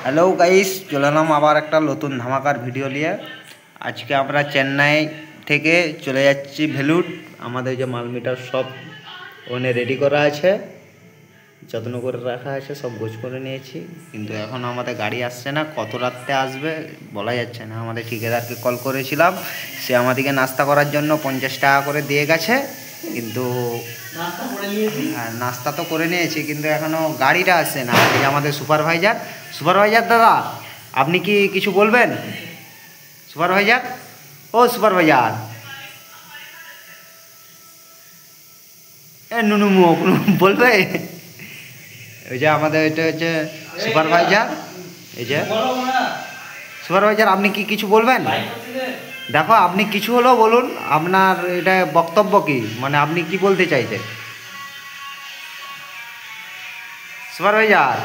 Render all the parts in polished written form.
Hello guys, চলে এলাম আবার একটা নতুন ধামাকার ভিডিও নিয়ে। আজকে আমরা চেন্নাই থেকে চলে যাচ্ছি ভেলুর। আমাদের যে মাল মিটার সব ওখানে রেডি করা আছে, যত্ন করে রাখা আছে, সব গোছ করে নিয়েছি। কিন্তু এখন আমাদের গাড়ি আসছে না, কত রাত্রে আসবে বলা যাচ্ছে না। আমাদের ঠিকাদারকে কল করেছিলাম, সে আমাদেরকে নাস্তা করার জন্য 50 টাকা করে দিয়ে গেছে। কিন্তু নাস্তা তো করে নিয়েছি, কিন্তু এখনও গাড়িটা আসছে না। এই আমাদের সুপারভাইজার দাদা, আপনি কি কিছু বলবেন? সুপারভাইজার, ও সুপারভাইজার, নুনুমু বলবে? ওই যে আমাদের এটা হচ্ছে সুপারভাইজার। এই যে সুপারভাইজার, আপনি কি কিছু বলবেন? দেখো, আপনি কিছু হলেও বলুন, আপনার এটা বক্তব্য কি, মানে আপনি কি বলতে চাইছেন? সুপারভাইজার,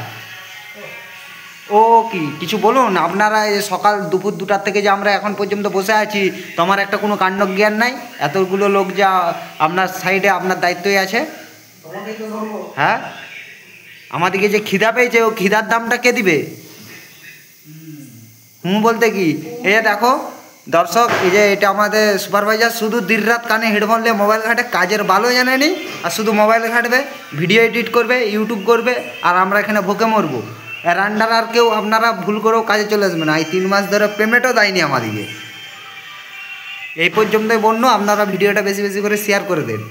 ও কি কিছু বলুন। আপনারা এই সকাল দুপুর 2টার থেকে যে আমরা এখন পর্যন্ত বসে আছি, তোমার একটা কোনো কাণ্ড জ্ঞান নাই? এতগুলো লোক যা আপনার সাইডে, আপনার দায়িত্বই আছে। হ্যাঁ, আমাদেরকে যে খিদা পেয়েছে, ও খিদার দামটা কে দিবে? বলতে কি, এই যে দেখো দর্শক, এই যে এটা আমাদের সুপারভাইজার, শুধু দিনরাত কানে হেডফোন নিয়ে মোবাইল ঘাটে, কাজের ভালো জানেনি। আর শুধু মোবাইল ঘাটবে, ভিডিও এডিট করবে, ইউটিউব করবে, আর আমরা এখানে ভোকে মরবো। এর আন্ডার আর কেউ আপনারা ভুল করেও কাজে চলে আসবে না। এই 3 মাস ধরে পেমেন্টও দেয়নি আমাদেরকে। এই পর্যন্তই বন্য, আপনারা ভিডিওটা বেশি বেশি করে শেয়ার করে দেন।